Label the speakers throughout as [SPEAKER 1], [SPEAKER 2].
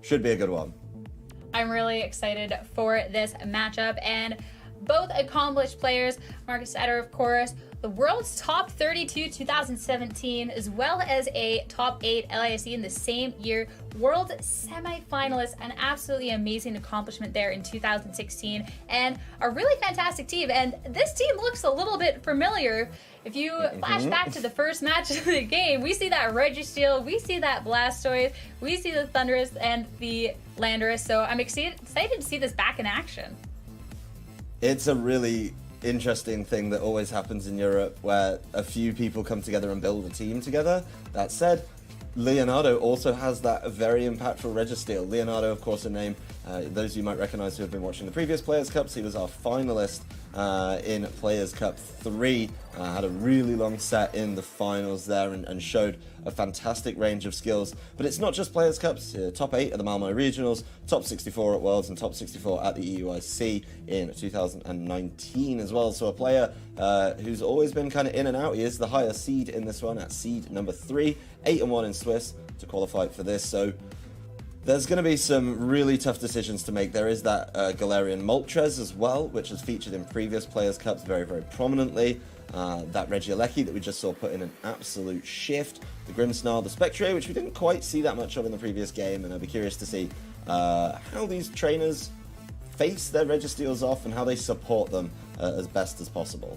[SPEAKER 1] Should be a good one.
[SPEAKER 2] I'm really excited for this matchup, and both accomplished players, Markus Stadter, of course, the world's top 32 2017, as well as a top 8 LISE in the same year, world semi-finalist, an absolutely amazing accomplishment there in 2016, and a really fantastic team. And this team looks a little bit familiar. If you flash back to the first match of the game, we see that Registeel, we see that Blastoise, we see the Thundurus and the Landorus, so I'm excited to see this back in action.
[SPEAKER 1] It's a really interesting thing that always happens in Europe, where a few people come together and build a team together. That said, Leonardo also has that very impactful Registeel. Leonardo, of course, a name those of you might recognize who have been watching the previous Players' Cups. He was our finalist in Players' Cup 3, had a really long set in the finals there and showed a fantastic range of skills. But it's not just Players' Cups, top 8 at the Malmo Regionals, top 64 at Worlds, and top 64 at the EUIC in 2019 as well. So a player who's always been kind of in and out. He is the higher seed in this one at seed number 3, 8-1 in Swiss to qualify for this. So there's going to be some really tough decisions to make. There is that Galarian Moltres as well, which has featured in previous Players' Cups very, very prominently. That Regieleki that we just saw put in an absolute shift. The Grimmsnarl, the Spectre, which we didn't quite see that much of in the previous game, and I'll be curious to see how these trainers face their Registeels off and how they support them as best as possible.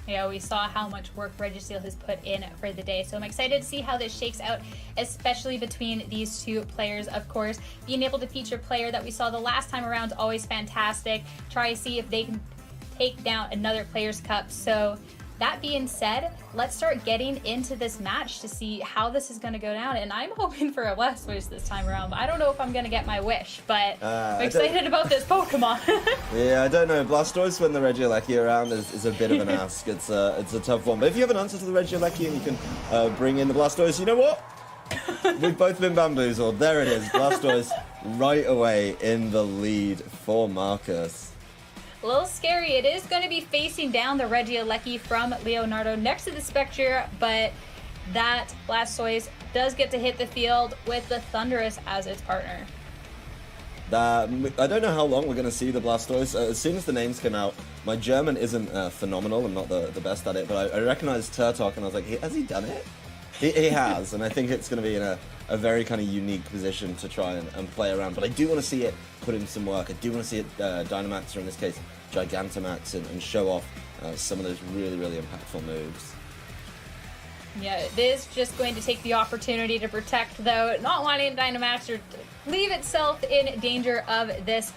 [SPEAKER 2] Yeah, we saw how much work Registeel has put in for the day, so I'm excited to see how this shakes out, especially between these two players. Of course, being able to feature a player that we saw the last time around is always fantastic. Try to see if they can take down another Players' Cup. So that being said, let's start getting into this match to see how this is going to go down. And I'm hoping for a Blastoise this time around, but I don't know if I'm going to get my wish, but I'm excited about this Pokemon.
[SPEAKER 1] Yeah, I don't know. Blastoise when the Regieleki around is a bit of an ask. It's a tough one. But if you have an answer to the Regieleki and you can bring in the Blastoise, you know what? We've both been bamboozled. There it is. Blastoise right away in the lead for Markus.
[SPEAKER 2] A little scary. It is going to be facing down the Regieleki from Leonardo next to the Spectre, but that Blastoise does get to hit the field with the Thundurus as its partner.
[SPEAKER 1] I don't know how long we're going to see the Blastoise. As soon as the names came out, my German isn't phenomenal. I'm not the best at it, but I recognized Turtok and I was like, has he done it? He has, and I think it's going to be in a very kind of unique position to try and play around. But I do want to see it put in some work. I do want to see it Dynamax, or in this case Gigantamax, and show off some of those really, really impactful moves.
[SPEAKER 2] Yeah, it is just going to take the opportunity to protect, though, not wanting Dynamax or leave itself in danger of this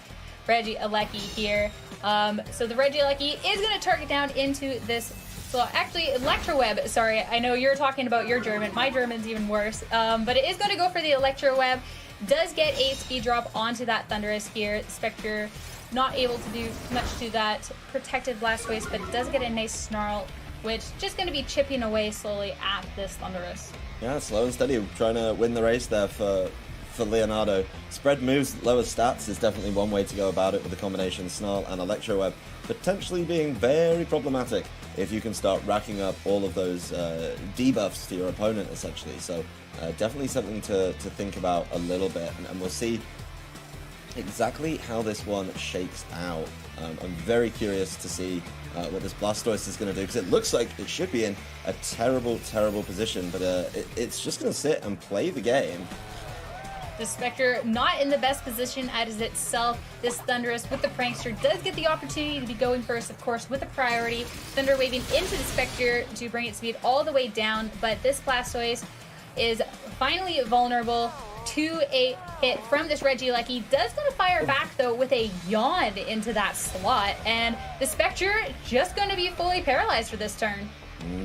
[SPEAKER 2] Regieleki here. So the Regieleki is going to target down into this. So actually, Electroweb, sorry, I know you're talking about your German. My German's even worse. But it is going to go for the Electroweb. Does get a speed drop onto that Thundurus here. Spectre not able to do much to that protected Blastoise, but does get a nice Snarl, which just going to be chipping away slowly at this Thundurus.
[SPEAKER 1] Yeah, slow and steady, trying to win the race there for Leonardo. Spread moves, lower stats is definitely one way to go about it, with the combination Snarl and Electroweb potentially being very problematic if you can start racking up all of those debuffs to your opponent, essentially. So definitely something to think about a little bit, and we'll see exactly how this one shakes out. I'm very curious to see what this Blastoise is going to do, because it looks like it should be in a terrible, terrible position, but it's just going to sit and play the game.
[SPEAKER 2] The Spectre not in the best position as itself. This Thundurus with the Prankster does get the opportunity to be going first, of course, with a priority. Thunder waving into the Spectre to bring its speed all the way down, but this Blastoise is finally vulnerable to a hit from this Regieleki. Does going to fire back, though, with a yawn into that slot, and the Spectre just going to be fully paralyzed for this turn.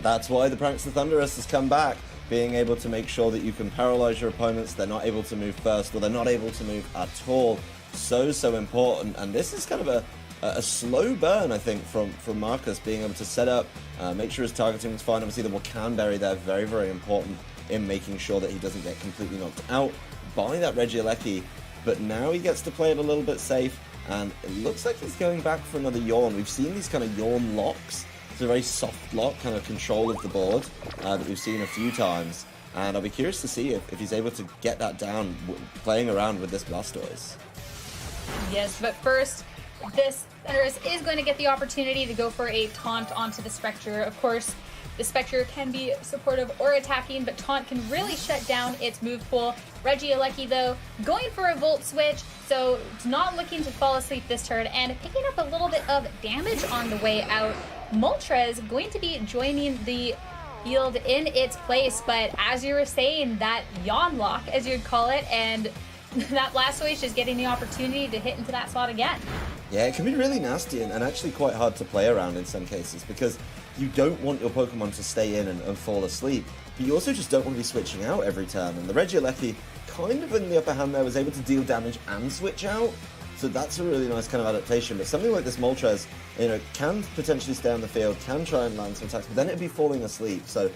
[SPEAKER 1] That's why the Prankster Thundurus has come back, being able to make sure that you can paralyze your opponents. They're not able to move first, or they're not able to move at all. So important, and this is kind of a slow burn, I think, from Markus, being able to set up, make sure his targeting is fine. Obviously, the Wakanberry there, very, very important in making sure that he doesn't get completely knocked out by that Regieleki, but now he gets to play it a little bit safe, and it looks like he's going back for another yawn. We've seen these kind of yawn locks. It's a very soft lock, kind of control of the board that we've seen a few times. and I'll be curious to see if he's able to get that down playing around with this Blastoise.
[SPEAKER 2] Yes, but first, this Thundurus is going to get the opportunity to go for a taunt onto the Spectre. Of course, the Spectre can be supportive or attacking, but taunt can really shut down its move pool. Regieleki, though, going for a Volt Switch, so it's not looking to fall asleep this turn, and picking up a little bit of damage on the way out. Moltres going to be joining the field in its place, but as you were saying, that yawn lock, as you'd call it, and that Blastoise is getting the opportunity to hit into that slot again.
[SPEAKER 1] Yeah, it can be really nasty and actually quite hard to play around in some cases, because you don't want your Pokemon to stay in and fall asleep, but you also just don't want to be switching out every turn. And the Regieleki, kind of in the upper hand there, was able to deal damage and switch out, so that's a really nice kind of adaptation. But something like this Moltres, can potentially stay on the field, can try and land some attacks, but then it'd be falling asleep. So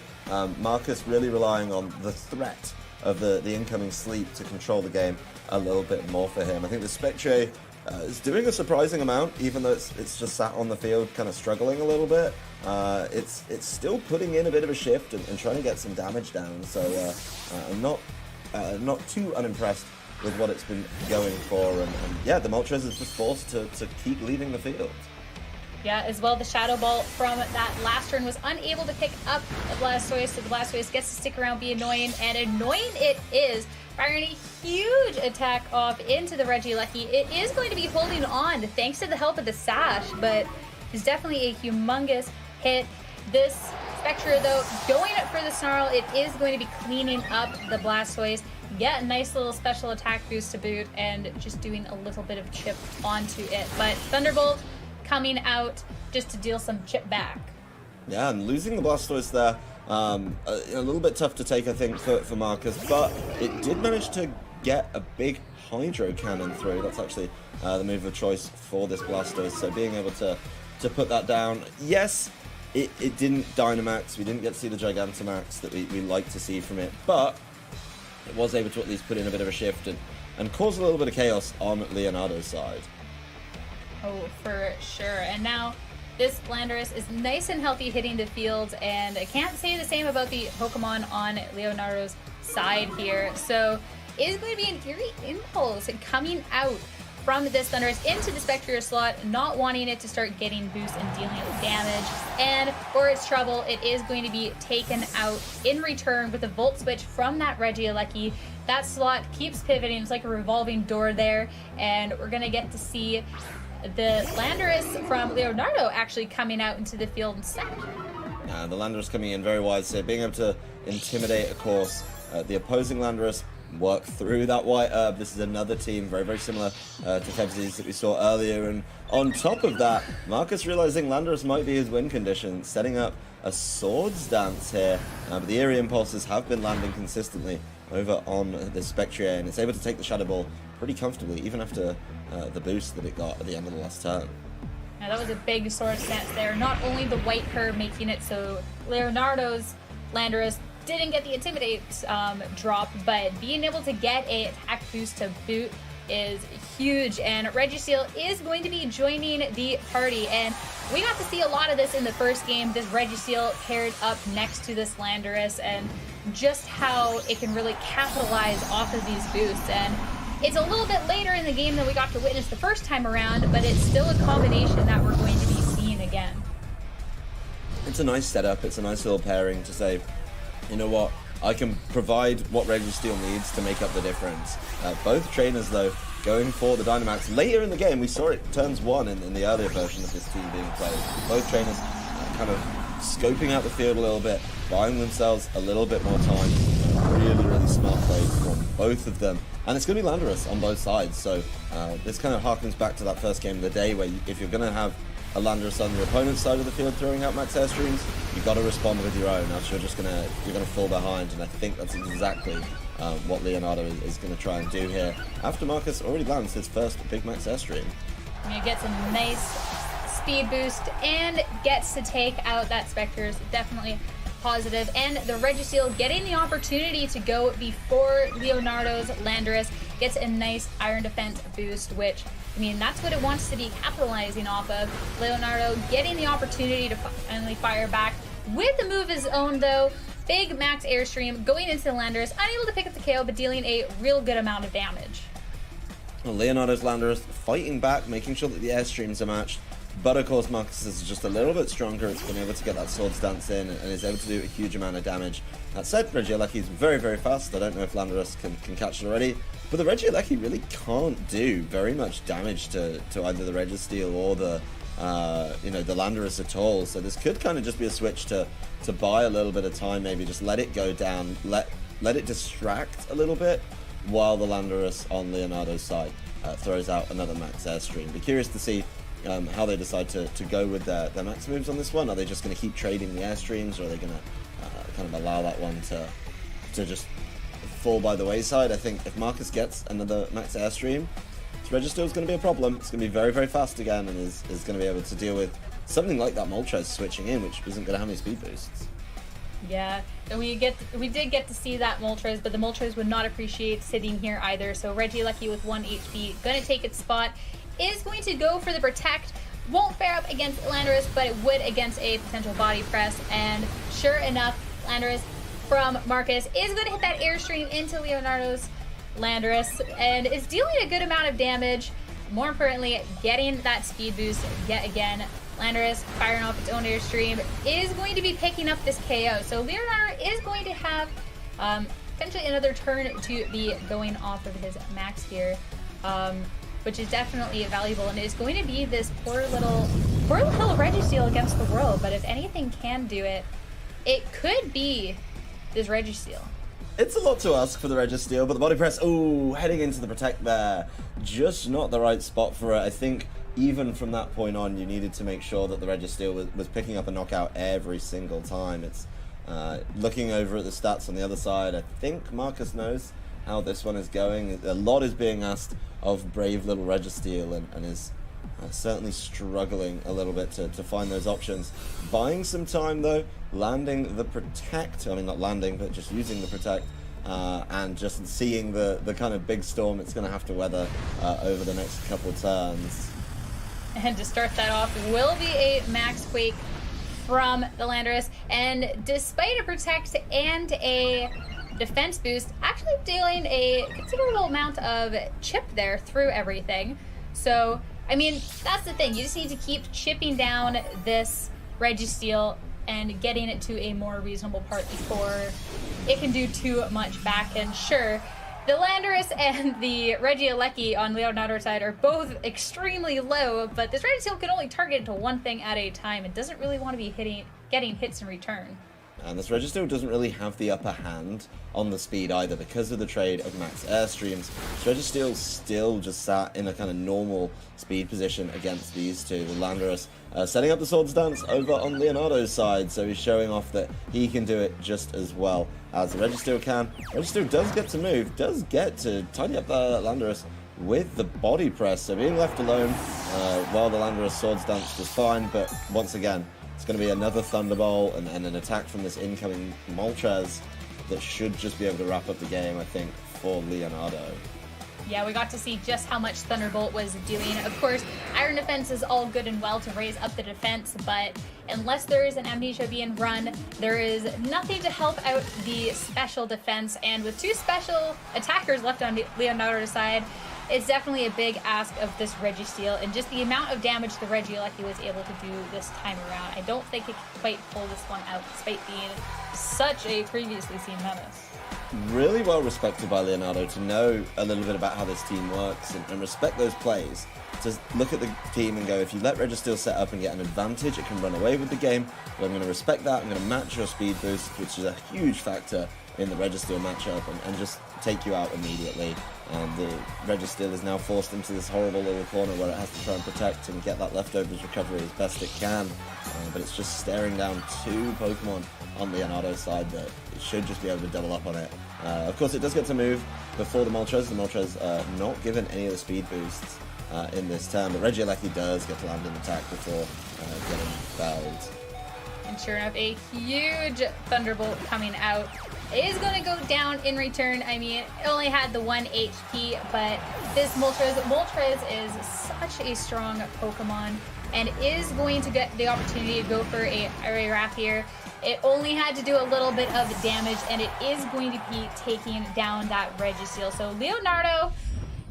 [SPEAKER 1] Markus really relying on the threat of the incoming sleep to control the game a little bit more for him. I think the Spectre is doing a surprising amount, even though it's just sat on the field kind of struggling a little bit. It's still putting in a bit of a shift and trying to get some damage down, so I'm not too unimpressed with what it's been going for, and yeah, the Moltres is just forced to keep leaving the field.
[SPEAKER 2] Yeah, as well, the Shadow Ball from that last turn was unable to pick up the Blastoise, so the Blastoise gets to stick around, be annoying, and annoying it is, firing a huge attack off into the Regieleki. It is going to be holding on thanks to the help of the Sash, but it's definitely a humongous hit. This Spectre, though, going up for the Snarl, it is going to be cleaning up the Blastoise. Get a nice little special attack boost to boot, and just doing a little bit of chip onto it. But Thunderbolt coming out just to deal some chip back.
[SPEAKER 1] Yeah, and losing the Blastoise there, a little bit tough to take, I think, for Markus, but it did manage to get a big Hydro Cannon through. That's actually the move of choice for this Blastoise, so being able to put that down. Yes, it didn't Dynamax, we didn't get to see the Gigantamax that we like to see from it, but it was able to at least put in a bit of a shift and cause a little bit of chaos on Leonardo's side.
[SPEAKER 2] Oh, for sure. And now this Landorus is nice and healthy hitting the field, and I can't say the same about the Pokemon on Leonardo's side here. So it is going to be an Eerie Impulse coming out from this Thundurus into the Spectre slot, not wanting it to start getting boost and dealing damage. And for its trouble, it is going to be taken out in return with a Volt Switch from that Regieleki. That slot keeps pivoting. It's like a revolving door there, and we're going to get to see the Landorus from Leonardo actually coming out into the field instead.
[SPEAKER 1] The Landorus coming in very wise, so being able to intimidate, of course, the opposing Landorus, work through that White Herb. This is another team very, very similar to Febzies that we saw earlier, and on top of that, Markus realizing Landorus might be his win condition, setting up a Swords Dance here, but the Eerie Impulses have been landing consistently over on the Spectre, and it's able to take the Shadow Ball pretty comfortably, even after the boost that it got at the end of the last turn.
[SPEAKER 2] Now that was a big Swords Dance there. Not only the White Herb making it so Leonardo's Landorus didn't get the Intimidate drop, but being able to get a attack boost to boot is huge, and Registeel is going to be joining the party, and we got to see a lot of this in the first game, this Registeel paired up next to this Landorus, and just how it can really capitalize off of these boosts. And it's a little bit later in the game than we got to witness the first time around, but it's still a combination that we're going to be seeing again.
[SPEAKER 1] It's a nice setup, it's a nice little pairing to say, you know what, I can provide what Registeel needs to make up the difference. Both trainers, though, going for the Dynamax. Later in the game, we saw it turns 1 in the earlier version of this team being played. Both trainers kind of scoping out the field a little bit, buying themselves a little bit more time. Really, really smart plays from both of them. And it's going to be Landorus on both sides, so this kind of harkens back to that first game of the day, where if you're going to have a Landorus on your opponent's side of the field throwing out max airstreams, you've got to respond with your own, else you're gonna fall behind, and I think that's exactly what Leonardo is going to try and do here, after Markus already lands his first big max airstream.
[SPEAKER 2] He gets a nice speed boost and gets to take out that Spectre's definitely positive, and the Registeel getting the opportunity to go before Leonardo's Landorus gets a nice Iron Defense boost, which, I mean, that's what it wants to be capitalizing off of. Leonardo getting the opportunity to finally fire back with the move of his own, though. Big max airstream going into the Landorus, unable to pick up the KO, but dealing a real good amount of damage.
[SPEAKER 1] Well, Leonardo's Landorus fighting back, making sure that the airstreams are matched. But of course, Markus is just a little bit stronger. It's been able to get that Swords Dance in and is able to do a huge amount of damage. That said, Regieleki is very, very fast. I don't know if Landorus can catch it already. But the Regieleki really can't do very much damage to either the Registeel or the the Landorus at all. So this could kind of just be a switch to buy a little bit of time, maybe just let it go down, let it distract a little bit, while the Landorus on Leonardo's side throws out another max airstream. Be curious to see how they decide to go with their max moves on this one. Are they just going to keep trading the airstreams, or are they going to kind of allow that one to just fall by the wayside? I think if Markus gets another max airstream, Registeel is going to be a problem. It's going to be very, very fast again, and is going to be able to deal with something like that Moltres switching in, which isn't going to have any speed boosts.
[SPEAKER 2] Yeah, and we did get to see that Moltres, but the Moltres would not appreciate sitting here either. So Regieleki with 1 HP, gonna take its spot, is going to go for the Protect. Won't fare up against Landorus, but it would against a potential body press. And sure enough, Landorus from Markus is going to hit that airstream into Leonardo's Landorus and is dealing a good amount of damage. More importantly, getting that speed boost yet again. Landorus firing off its own airstream is going to be picking up this KO. So Leonardo is going to have potentially another turn to be going off of his max here, which is definitely valuable, and is going to be this poor little Registeel against the world. But if anything can do it, it could be this Registeel.
[SPEAKER 1] It's a lot to ask for the Registeel, but the body press, heading into the Protect there, just not the right spot for it. I think even from that point on, you needed to make sure that the Registeel was picking up a knockout every single time. It's looking over at the stats on the other side. I think Markus knows how this one is going. A lot is being asked of brave little Registeel, and is certainly struggling a little bit to find those options. Buying some time though, landing the Protect, I mean not landing, but just using the Protect, and just seeing the kind of big storm it's going to have to weather over the next couple of turns.
[SPEAKER 2] And to start that off will be a Max Quake from the Landorus, and despite a Protect and a defense boost, actually dealing a considerable amount of chip there through everything. So I mean, that's the thing. You just need to keep chipping down this Registeel and getting it to a more reasonable part before it can do too much back. And sure, the Landorus and the Regieleki on Leonardo's side are both extremely low, but this Registeel can only target to one thing at a time. It doesn't really want to be getting hits in return.
[SPEAKER 1] And this Registeel doesn't really have the upper hand on the speed either because of the trade of max airstreams. Registeel still just sat in a kind of normal speed position against these two. The Landorus setting up the Swords Dance over on Leonardo's side, so he's showing off that he can do it just as well as the Registeel can. Registeel does get to move, does get to tidy up the Landorus with the body press, so being left alone while the Landorus Swords Dance was fine, but once again, it's going to be another Thunderbolt and an attack from this incoming Moltres that should just be able to wrap up the game, I think, for Leonardo.
[SPEAKER 2] Yeah, we got to see just how much Thunderbolt was doing. Of course, Iron Defense is all good and well to raise up the defense, but unless there is an Amnesia being run, there is nothing to help out the special defense. And with 2 special attackers left on Leonardo's side, it's definitely a big ask of this Registeel, and just the amount of damage the Regieleki was able to do this time around. I don't think it could quite pull this one out, despite being such a previously seen menace.
[SPEAKER 1] Really well respected by Leonardo to know a little bit about how this team works and respect those plays. To look at the team and go, if you let Registeel set up and get an advantage, it can run away with the game, but I'm going to respect that, I'm going to match your speed boost, which is a huge factor in the Registeel matchup, and just take you out immediately. And the Registeel is now forced into this horrible little corner where it has to try and protect and get that leftovers recovery as best it can. But it's just staring down 2 Pokemon on Leonardo's side that it should just be able to double up on it. Of course, it does get to move before the Moltres. The Moltres not given any of the speed boosts in this turn, but Regieleki does get to land an attack before getting felled.
[SPEAKER 2] And sure enough, a huge Thunderbolt coming out is going to go down in return. I mean, it only had the 1 HP, but this Moltres is such a strong Pokemon and is going to get the opportunity to go for a Wrap here. It only had to do a little bit of damage, and it is going to be taking down that Registeel. So Leonardo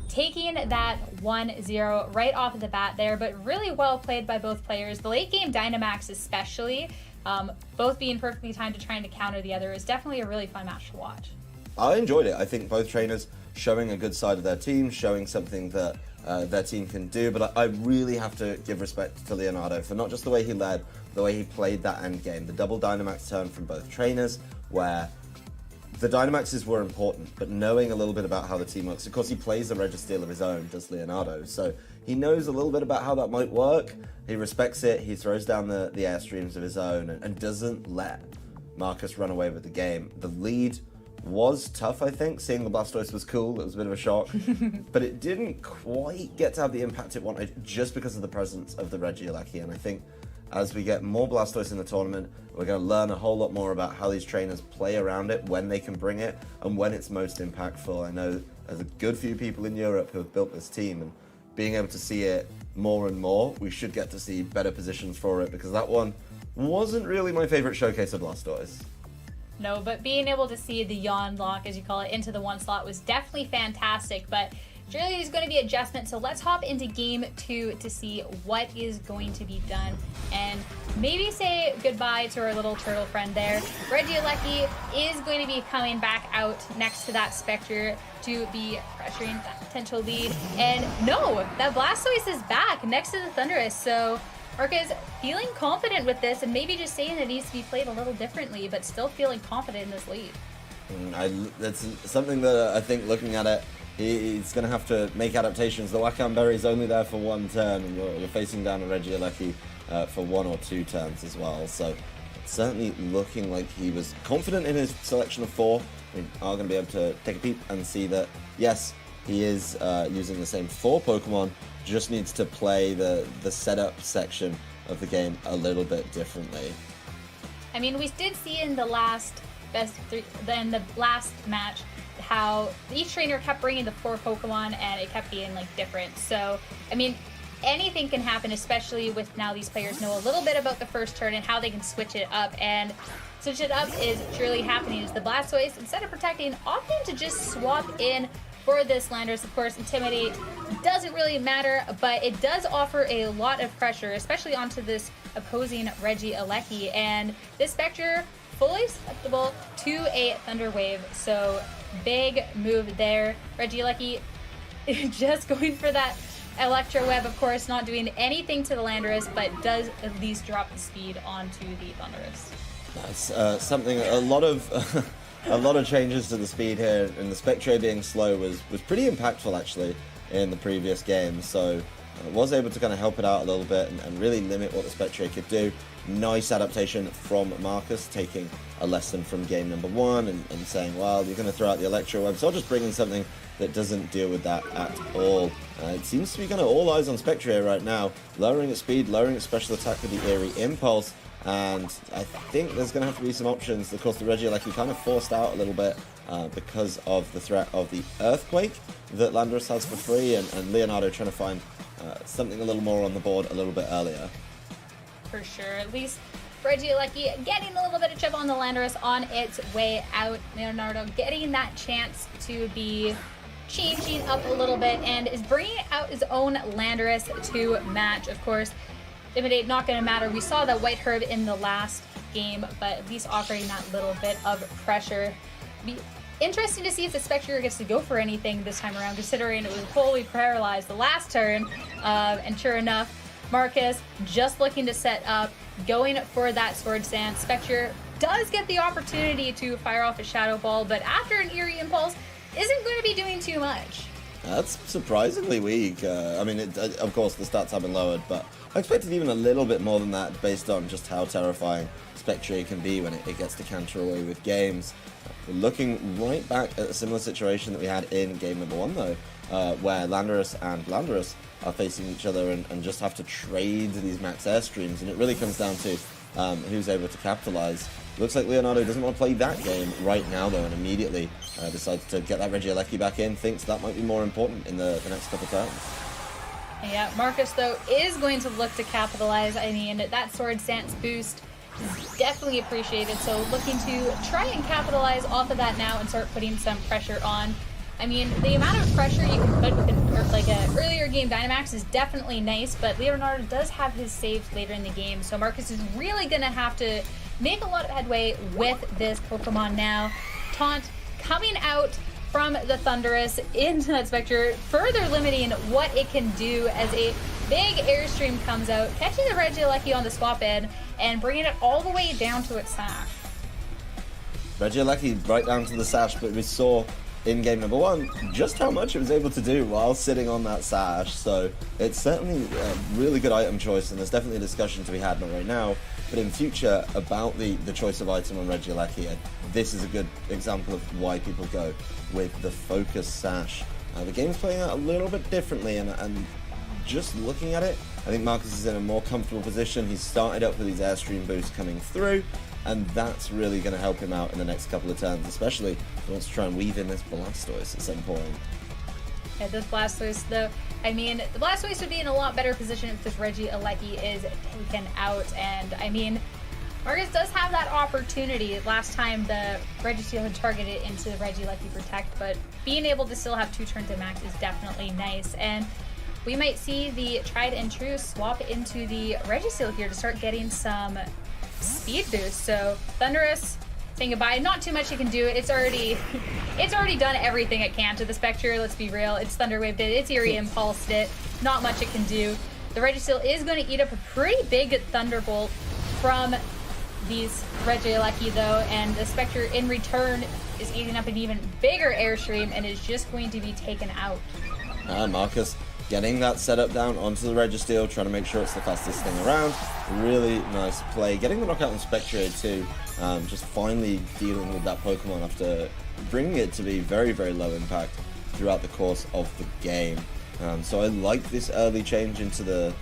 [SPEAKER 2] taking that 1-0 right off of the bat there, but really well played by both players. The late game Dynamax especially, both being perfectly timed to trying to counter the other, is definitely a really fun match to watch.
[SPEAKER 1] I enjoyed it. I think both trainers showing a good side of their team, showing something that their team can do, but I really have to give respect to Leonardo for not just the way he led, the way he played that end game. The double Dynamax turn from both trainers, where the Dynamaxes were important, but knowing a little bit about how the team works. Of course, he plays a Registeel of his own, does Leonardo, so he knows a little bit about how that might work. He respects it, he throws down the airstreams of his own, and doesn't let Markus run away with the game. The lead was tough, I think. Seeing the Blastoise was cool, it was a bit of a shock, but it didn't quite get to have the impact it wanted just because of the presence of the Regieleki, and I think as we get more Blastoise in the tournament, we're going to learn a whole lot more about how these trainers play around it, when they can bring it, and when it's most impactful. I know there's a good few people in Europe who have built this team, and being able to see it more and more, we should get to see better positions for it, because that one wasn't really my favorite showcase of Blastoise.
[SPEAKER 2] No, but being able to see the yawn lock, as you call it, into the 1 slot was definitely fantastic, but surely there's going to be adjustments, so let's hop into game 2 to see what is going to be done and maybe say goodbye to our little turtle friend there. Regieleki is going to be coming back out next to that Spectre to be pressuring that potential lead, and no, that Blastoise is back next to the Thundurus, so Markus feeling confident with this and maybe just saying it needs to be played a little differently, but still feeling confident in this lead.
[SPEAKER 1] That's something that I think, looking at it, he's going to have to make adaptations. The Wakam Berry's only there for 1 turn, and you're facing down a Regieleki for 1 or 2 turns as well. So it's certainly looking like he was confident in his selection of 4. We are going to be able to take a peep and see that, yes, he is using the same 4 Pokemon, just needs to play the setup section of the game a little bit differently.
[SPEAKER 2] I mean, we did see in the last last match how each trainer kept bringing the 4 Pokemon and it kept being like different. So, I mean, anything can happen, especially with now these players know a little bit about the first turn and how they can switch it up. And switch it up is surely happening as the Blastoise, instead of protecting, opting to just swap in for this Landorus. Of course, Intimidate doesn't really matter, but it does offer a lot of pressure, especially onto this opposing Regieleki. And this Spectre fully susceptible to a Thunder Wave, so big move there. Regieleki just going for that Electro Web, of course, not doing anything to the Landorus, but does at least drop the speed onto the Thundurus.
[SPEAKER 1] That's something, a lot of changes to the speed here, and the Spectre being slow was pretty impactful actually in the previous game, so was able to kind of help it out a little bit and really limit what the Spectre could do. Nice adaptation from Markus, taking a lesson from game number 1 and saying, well, you're going to throw out the Electro Web, so I'll just bring in something that doesn't deal with that at all. It seems to be kind of all eyes on Spectre here right now, lowering its speed, lowering its special attack with the Eerie Impulse, and I think there's going to have to be some options. Of course, the Regieleki kind of forced out a little bit because of the threat of the Earthquake that Landorus has for free, and Leonardo trying to find something a little more on the board a little bit earlier.
[SPEAKER 2] For sure, at least Regieleki getting a little bit of chip on the Landorus on its way out. Leonardo getting that chance to be changing up a little bit and is bringing out his own Landorus to match. Of course, Intimidate not going to matter. We saw that White Herb in the last game, but at least offering that little bit of pressure. Be interesting to see if the Spectre gets to go for anything this time around, considering it was wholly paralyzed the last turn. And sure enough, Markus just looking to set up, going for that Sword Dance. Spectre does get the opportunity to fire off a Shadow Ball, but after an Eerie Impulse, isn't going to be doing too much.
[SPEAKER 1] That's surprisingly weak. I mean, of course, the stats have been lowered, but I expected even a little bit more than that based on just how terrifying Spectre can be when it gets to canter away with games. We're looking right back at a similar situation that we had in game number 1, though, where Landorus and Landorus are facing each other and just have to trade these max airstreams, and it really comes down to who's able to capitalize. Looks like Leonardo doesn't want to play that game right now, though, and immediately decides to get that Regieleki back in, thinks that might be more important in the next couple turns.
[SPEAKER 2] Yeah, Markus, though, is going to look to capitalize. I mean, that Sword Stance boost is definitely appreciated, so looking to try and capitalize off of that now and start putting some pressure on. I mean, the amount of pressure you can put with an earlier game Dynamax is definitely nice, but Leonardo does have his saves later in the game, so Markus is really going to have to make a lot of headway with this Pokemon now. Taunt coming out from the Thunderous into that Spectre, further limiting what it can do as a big Airstream comes out, catching the Regieleki on the swap in, and bringing it all the way down to its sash.
[SPEAKER 1] Regieleki right down to the sash, but we saw in game number 1 just how much it was able to do while sitting on that sash, so it's certainly a really good item choice, and there's definitely a discussion to be had, not right now, but in future about the choice of item on Regieleki. This is a good example of why people go with the focus sash. The game's playing out a little bit differently, and just looking at it, I think Markus is in a more comfortable position. He's started up with these Airstream boosts coming through, and that's really going to help him out in the next couple of turns, especially if he wants to try and weave in this Blastoise at some point.
[SPEAKER 2] Yeah, this Blastoise, though, I mean, the Blastoise would be in a lot better position if this Regieleki is taken out, and I mean, Markus does have that opportunity. Last time the Registeel had targeted into the Regieleki Protect, but being able to still have 2 turns to max is definitely nice, and we might see the Tried and True swap into the Registeel here to start getting some speed boost. So Thunderous saying goodbye. Not too much it can do. It's already done everything it can to the Spectre. Let's be real. It's Thunder Waved it. It's Eerie Impulsed it. Not much it can do. The Registeel is going to eat up a pretty big Thunderbolt from these Regieleki though, and the Spectre in return is eating up an even bigger Airstream and is just going to be taken out.
[SPEAKER 1] Markus getting that setup down onto the Registeel, trying to make sure it's the fastest thing around. Really nice play. Getting the knockout on Spectre too, just finally dealing with that Pokemon after bringing it to be very, very low impact throughout the course of the game. So I like this early change into the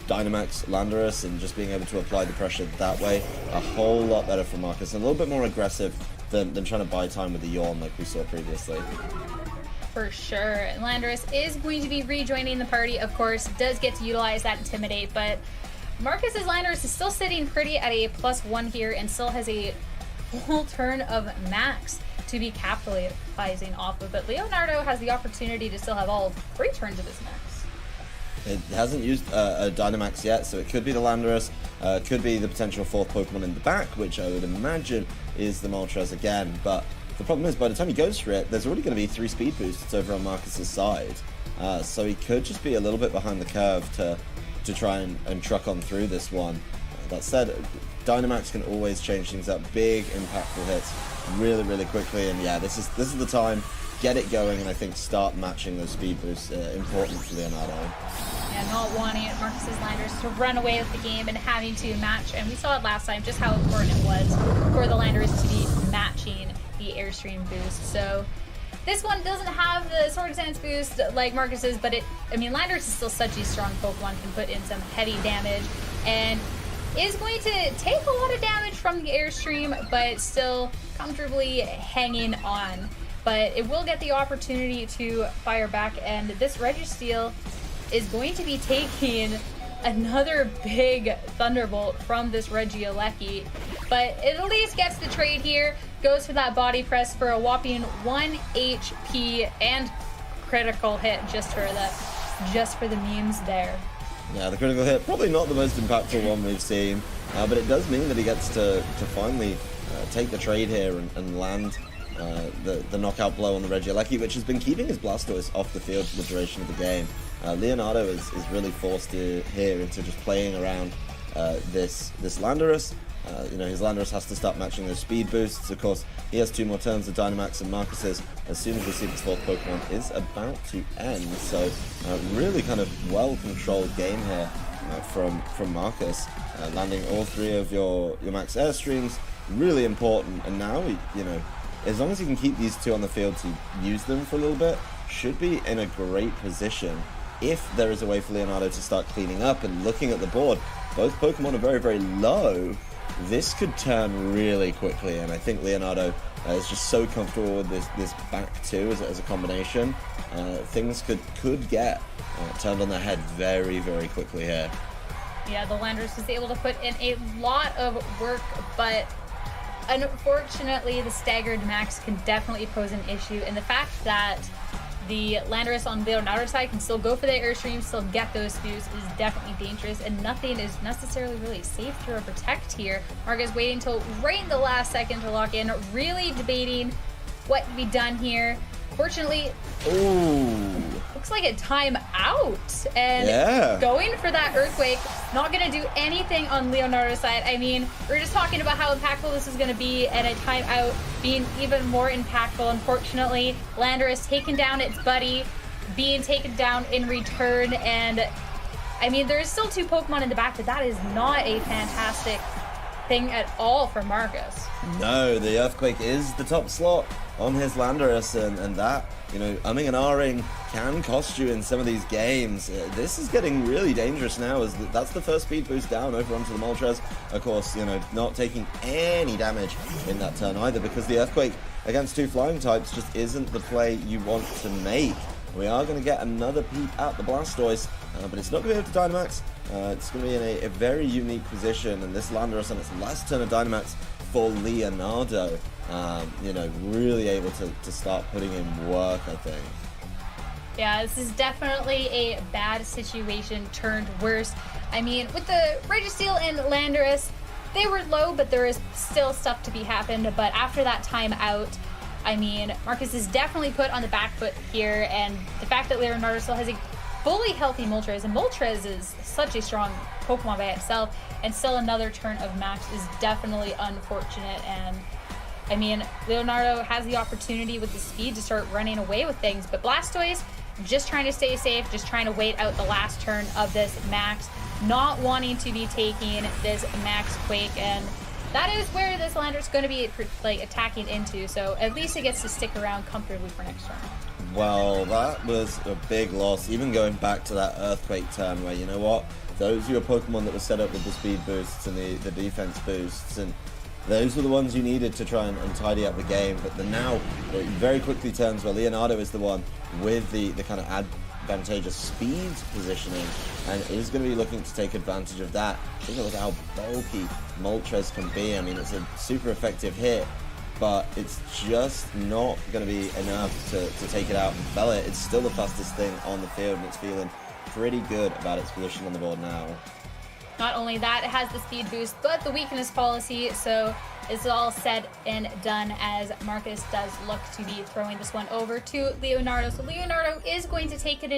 [SPEAKER 1] Dynamax Landorus and just being able to apply the pressure that way. A whole lot better for Markus, and a little bit more aggressive than trying to buy time with the Yawn like we saw previously.
[SPEAKER 2] For sure. And Landorus is going to be rejoining the party, of course, does get to utilize that Intimidate, but Markus's Landorus is still sitting pretty at a +1 here and still has a full turn of max to be capitalizing off of, but Leonardo has the opportunity to still have all 3 turns of his max.
[SPEAKER 1] It hasn't used a Dynamax yet, so it could be the Landorus, could be the potential 4th Pokemon in the back, which I would imagine is the Moltres again, but the problem is by the time he goes for it, there's already going to be 3 speed boosts over on Markus's side, so he could just be a little bit behind the curve to try and truck on through this one. That said, Dynamax can always change things up, big impactful hits really, really quickly, and yeah, this is the time. Get it going, and I think start matching those speed boosts, important for Leonardo.
[SPEAKER 2] Yeah, not wanting Markus's Landorus to run away with the game and having to match, and we saw it last time just how important it was for the Landorus to be matching the Airstream boost. So this one doesn't have the Sword Stance boost like Markus's, but Landorus is still such a strong Pokemon, can put in some heavy damage, and is going to take a lot of damage from the Airstream, but still comfortably hanging on. But it will get the opportunity to fire back, and this Registeel is going to be taking another big Thunderbolt from this Regieleki, but it at least gets the trade here, goes for that body press for a whopping 1 HP and critical hit just for the memes there.
[SPEAKER 1] Yeah, the critical hit, probably not the most impactful one we've seen, but it does mean that he gets to finally take the trade here and land the knockout blow on the Regieleki, which has been keeping his Blastoise off the field for the duration of the game. Leonardo is really forced here into just playing around this Landorus. His Landorus has to start matching those speed boosts. Of course, he has 2 more turns of Dynamax, and Markus's, as soon as we see this 4th Pokemon, is about to end. So, really kind of well-controlled game here from Markus. Landing all 3 of your max Airstreams, really important. And now, as long as he can keep these 2 on the field to use them for a little bit, should be in a great position if there is a way for Leonardo to start cleaning up and looking at the board. both Pokemon are very, very low, this could turn really quickly, and I think Leonardo is just so comfortable with this back two as a combination. Things could get turned on their head very, very quickly here.
[SPEAKER 2] Yeah, the Landorus was able to put in a lot of work, but unfortunately the staggered max can definitely pose an issue, and the fact that the Landorus on Leonardo's side can still go for the Airstream, still get those spews is definitely dangerous, and nothing is necessarily really safe to protect here. Markus waiting until right in the last second to lock in, really debating what can be done here. Fortunately, looks like a timeout, and going for that Earthquake, not going to do anything on Leonardo's side. I mean, we're just talking about how impactful this is going to be, and a timeout being even more impactful. Unfortunately, Landorus taking down its buddy, being taken down in return, and I mean, there's still two Pokemon in the back, but that is not a fantastic thing at all for Markus.
[SPEAKER 1] No, the Earthquake is the top slot on his Landorus, and that, you know, umming and ahhing can cost you in some of these games. This is getting really dangerous now, as that's the first speed boost down over onto the Moltres. Of course, you know, not taking any damage in that turn either, because the Earthquake against two flying types just isn't the play you want to make. We are going to get another peep at the Blastoise, but it's not going to be able to Dynamax. It's going to be in a very unique position, and this Landorus on its last turn of Dynamax for Leonardo, you know, really able to start putting in work, I think.
[SPEAKER 2] Yeah, this is definitely a bad situation turned worse. I mean, with the Registeel and Landorus, they were low, but there is still stuff to be happened. But after that timeout, I mean, Markus is definitely put on the back foot here, and the fact that Leonardo still has a fully healthy Moltres, and Moltres is such a strong Pokemon by itself, and still another turn of max is definitely unfortunate. And I mean, Leonardo has the opportunity with the speed to start running away with things, but Blastoise just trying to stay safe, just trying to wait out the last turn of this max, not wanting to be taking this max Quake, and that is where this Landorus is going to be like attacking into, so at least it gets to stick around comfortably for next turn.
[SPEAKER 1] Well, that was a big loss, even going back to that Earthquake turn where, you know what, those are your Pokemon that were set up with the speed boosts and the defense boosts, and those were the ones you needed to try and tidy up the game. But the now it very quickly turns where Leonardo is the one with the kind of advantageous speed positioning, and is going to be looking to take advantage of that. Think of how bulky Moltres can be. I mean, it's a super effective hit, but it's just not going to be enough to take it out and fell it. It's still the fastest thing on the field, and it's feeling pretty good about its position on the board now.
[SPEAKER 2] Not only that, it has the speed boost, but the weakness policy, so it's all said and done as Markus does look to be throwing this one over to Leonardo. So Leonardo is going to take it in